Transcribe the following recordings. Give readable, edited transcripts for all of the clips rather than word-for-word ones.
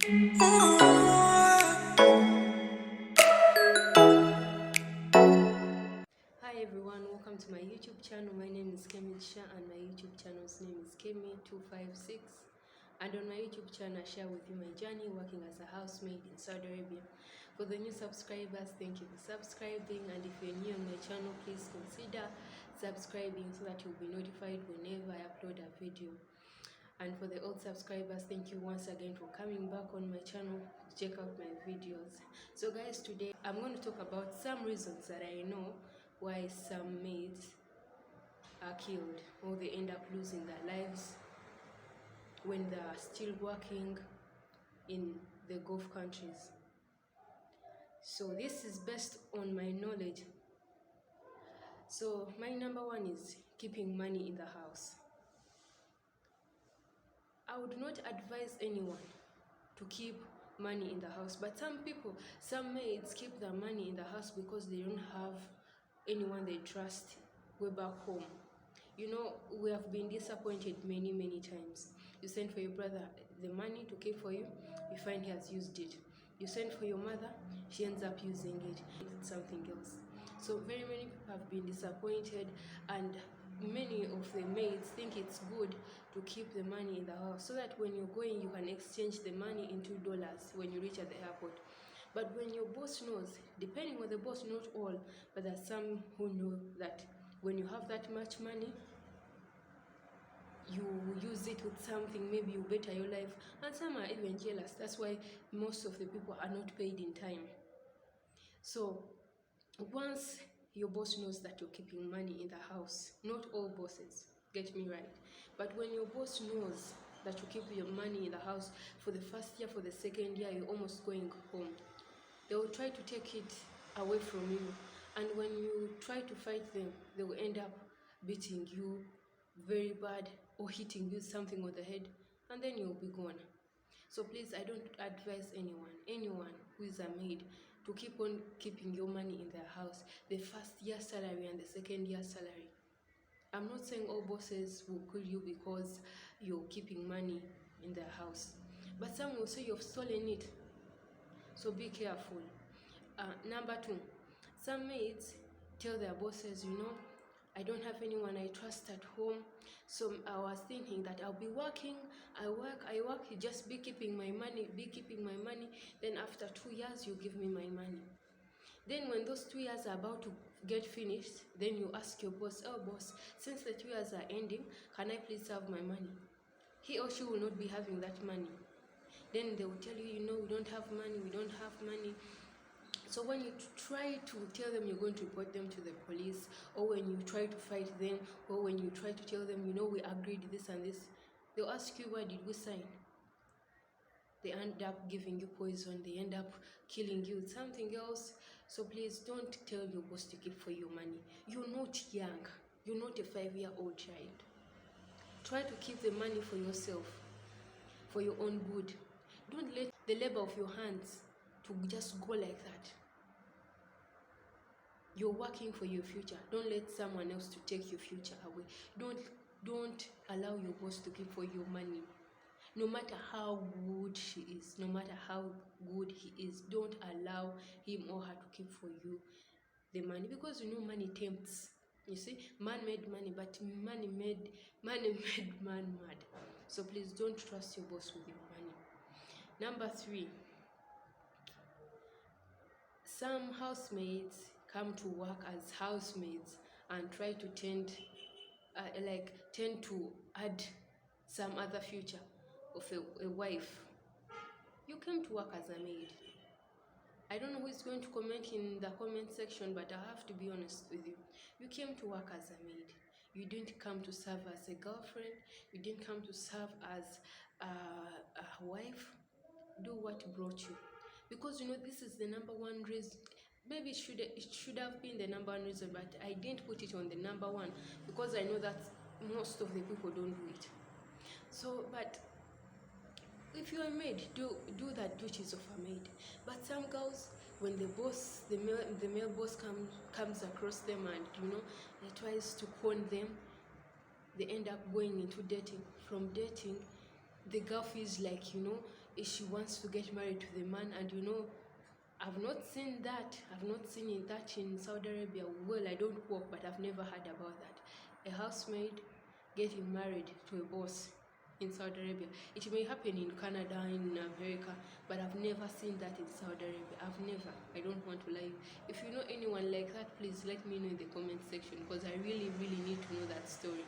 Hi everyone, welcome to my YouTube channel. My name is Kemi and my YouTube channel's name is Kemi256. And on my YouTube channel, I share with you my journey working as a housemaid in Saudi Arabia. For the new subscribers, thank you for subscribing. And if you're new on my channel, please consider subscribing so that you'll be notified whenever I upload a video. And for the old subscribers, thank you once again for coming back on my channel to check out my videos. So guys, today I'm going to talk about some reasons that I know why some maids are killed or they end up losing their lives when they are still working in the Gulf countries. So this is based on my knowledge. So my number one is keeping money in the house. I would not advise anyone to keep money in the house, but some maids keep their money in the house because they don't have anyone they trust way back home. You know, we have been disappointed many times. You send for your brother the money to keep for you, you find he has used it. You send for your mother, she ends up using it. It's something else. So very many people have been disappointed, and many of the maids think it's good to keep the money in the house so that when you're going, you can exchange the money into dollars when you reach at the airport. But when your boss knows, depending on the boss, not all, but there are some who know that when you have that much money, you use it with something, maybe you better your life, and some are even jealous. That's why most of the people are not paid in time. So once your boss knows that you're keeping money in the house, not all bosses, get me right, but when your boss knows that you keep your money in the house for the first year, for the second year, you're almost going home, they will try to take it away from you. And when you try to fight them, they will end up beating you very bad or hitting you something on the head, and then you'll be gone. So please, I don't advise anyone who is a maid to keep on keeping your money in their house, the first year salary and the second year salary. I'm not saying all bosses will kill you because you're keeping money in their house, but some will say you've stolen it. So be careful. Number two, some maids tell their bosses, I don't have anyone I trust at home, so I was thinking that I'll be working, I work, you just be keeping my money, then after 2 years you give me my money. Then when those 2 years are about to get finished, then you ask your boss, oh boss, since the 2 years are ending, can I please have my money? He or she will not be having that money. Then they will tell you, we don't have money. So when you try to tell them you're going to report them to the police, or when you try to fight them, or when you try to tell them, we agreed this and this, they'll ask you, why did we sign? They end up giving you poison, they end up killing you with something else. So please don't tell your boss to keep for your money. You're not young. You're not a 5-year-old child. Try to keep the money for yourself, for your own good. Don't let the labor of your hands to just go like that. You're working for your future. Don't let someone else to take your future away. Don't allow your boss to keep for your money. No matter how good she is, no matter how good he is, don't allow him or her to keep for you the money, because money tempts. You see, man made money, but money made man mad. So please don't trust your boss with your money. Number three, some housemates come to work as housemaids and try to tend to add some other future of a wife. You came to work as a maid. I don't know who is going to comment in the comment section, but I have to be honest with you. You came to work as a maid. You didn't come to serve as a girlfriend. You didn't come to serve as a wife. Do what brought you. Because this is the number one reason. Maybe it should have been the number one reason, but I didn't put it on the number one because I know that most of the people don't do it. So, but if you're a maid, do the duties of a maid. But some girls, when the male boss comes across them and he tries to con them, they end up going into dating. From dating, the girl feels like she wants to get married to the man, and you know, I've not seen that. I've not seen that in Saudi Arabia. Well, I don't work, but I've never heard about that. A housemaid getting married to a boss in Saudi Arabia. It may happen in Canada, in America, but I've never seen that in Saudi Arabia. I've never. I don't want to lie. If you know anyone like that, please let me know in the comment section, because I really, really need to know that story.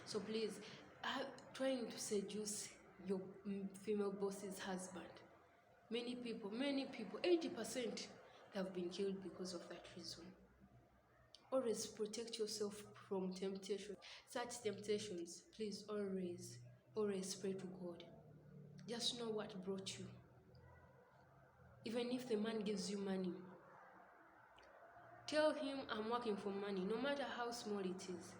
So please, trying to seduce your female boss's husband. Many people, 80% have been killed because of that reason. Always protect yourself from temptation. Such temptations, please always pray to God. Just know what brought you. Even if the man gives you money, tell him, I'm working for money. No matter how small it is,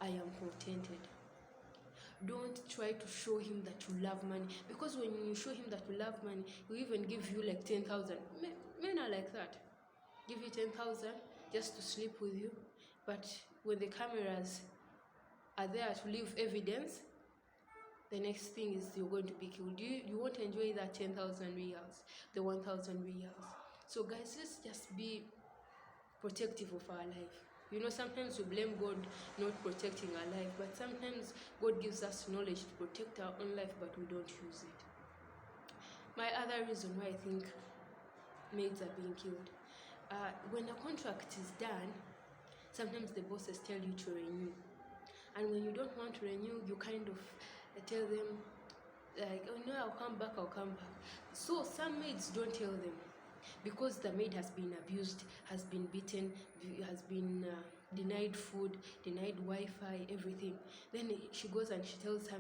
I am contented. Don't try to show him that you love money, because when you show him that you love money, he will even give you like 10,000. Men are like that. Give you 10,000 just to sleep with you, but when the cameras are there to leave evidence, the next thing is you're going to be killed. You won't enjoy that 10,000 riyals, the 1,000 riyals. So guys, let's just be protective of our life. You know, sometimes we blame God not protecting our life, but sometimes God gives us knowledge to protect our own life, but we don't use it. My other reason why I think maids are being killed, when a contract is done, sometimes the bosses tell you to renew, and when you don't want to renew, you kind of tell them like, oh no, I'll come back. So some maids don't tell them, because the maid has been abused, has been beaten, has been denied food, denied Wi-Fi, everything. Then she goes and she tells her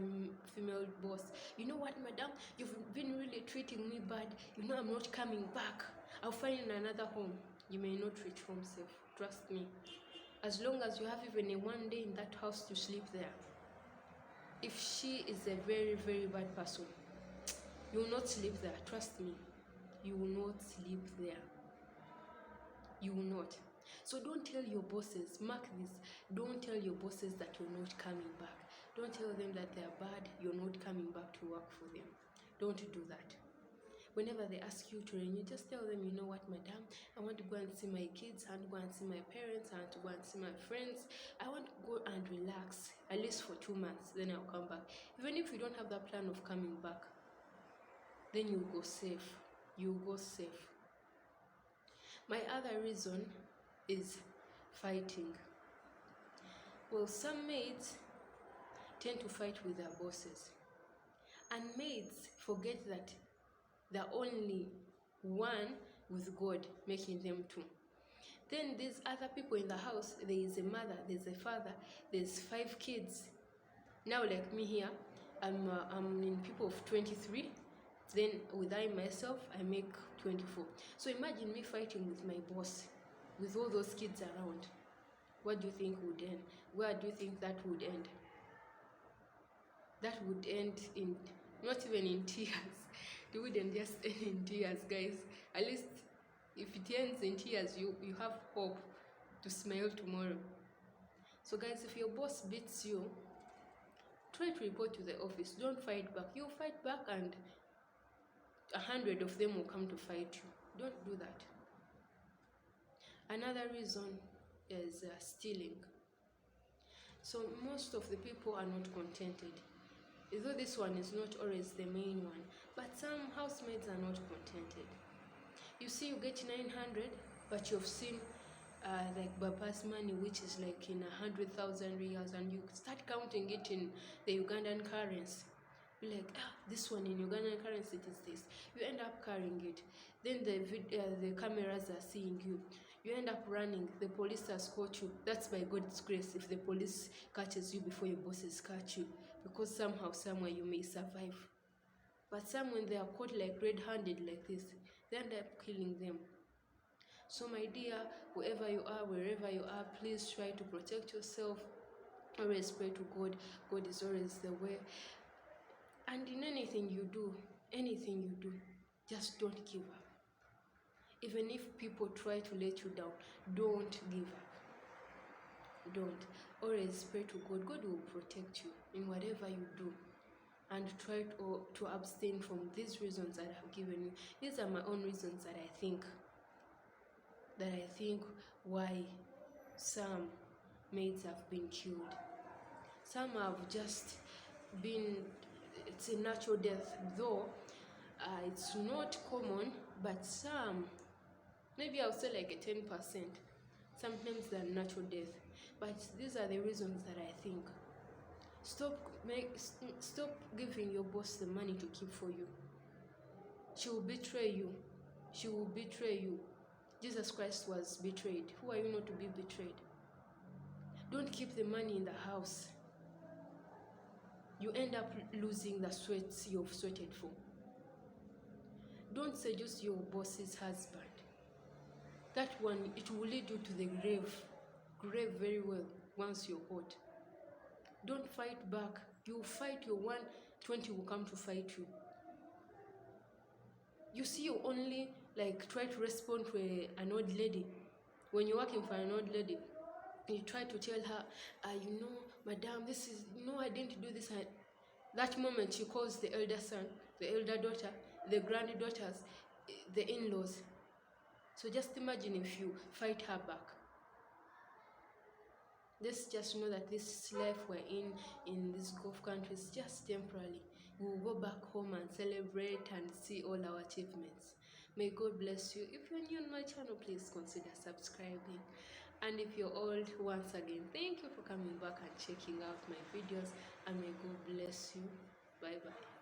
female boss, you know what, madam, you've been really treating me bad. You know, I'm not coming back. I'll find another home. You may not reach home safe. Trust me. As long as you have even a one day in that house to sleep there, if she is a very, very bad person, you will not sleep there. Trust me. You will not sleep there. You will not. So don't tell your bosses, mark this, don't tell your bosses that you're not coming back. Don't tell them that they're bad, you're not coming back to work for them. Don't do that. Whenever they ask you to renew, just tell them, you know what, madam, I want to go and see my kids, I want to go and see my parents, I want to go and see my friends. I want to go and relax, at least for 2 months, then I'll come back. Even if you don't have that plan of coming back, then you'll go safe. You'll go safe. My other reason is fighting. Well, some maids tend to fight with their bosses, and maids forget that they're only one with God making them two. Then there's other people in the house. There is a mother, there's a father, there's 5 kids. Now, like me here, I'm in people of 23. Then with I myself, I make 24. So imagine me fighting with my boss, with all those kids around. What do you think would end? Where do you think that would end? That would end in, not even in tears. It wouldn't just end in tears, guys. At least if it ends in tears, you have hope to smile tomorrow. So guys, if your boss beats you, try to report to the office. Don't fight back. You fight back and 100 of them will come to fight you. Don't do that. Another reason is stealing. So most of the people are not contented. Though this one is not always the main one, but some housemaids are not contented. You see, you get 900, but you've seen like bypass money, which is like in 100,000 riyals, and you start counting it in the Ugandan currency. You're like, this one in Ugandan currency it is this. You end up carrying it. Then the cameras are seeing you. You end up running. The police has caught you. That's by God's grace if the police catches you before your bosses catch you, because somehow, somewhere you may survive. But some, when they are caught like red-handed like this, they end up killing them. So my dear, whoever you are, wherever you are, please try to protect yourself. Always pray to God. God is always the way. And in anything you do, just don't give up. Even if people try to let you down, don't give up. Don't. Always pray to God. God will protect you in whatever you do. and try to abstain from these reasons that I've given you. These are my own reasons that I think why some maids have been killed. Some have just been, it's a natural death, though it's not common, but some, maybe I'll say like a 10%, sometimes they're natural death. But these are the reasons that I think. Stop giving your boss the money to keep for you. She will betray you. She will betray you. Jesus Christ was betrayed. Who are you not to be betrayed? Don't keep the money in the house. You end up losing the sweats you've sweated for. Don't seduce your boss's husband. That one, it will lead you to the grave very well once you're hot. Don't fight back. You fight your 120 will come to fight you. You see, you only like try to respond to an old lady. When you're working for an old lady, you try to tell her, madam, this is, I didn't do this. That moment she calls the elder son, the elder daughter, the granddaughters, the in-laws. So just imagine if you fight her back. Let's just know that this life we're in these Gulf countries, just temporarily. We'll go back home and celebrate and see all our achievements. May God bless you. If you're new on my channel, please consider subscribing. And if you're old, once again, thank you for coming back and checking out my videos. And may God bless you. Bye bye.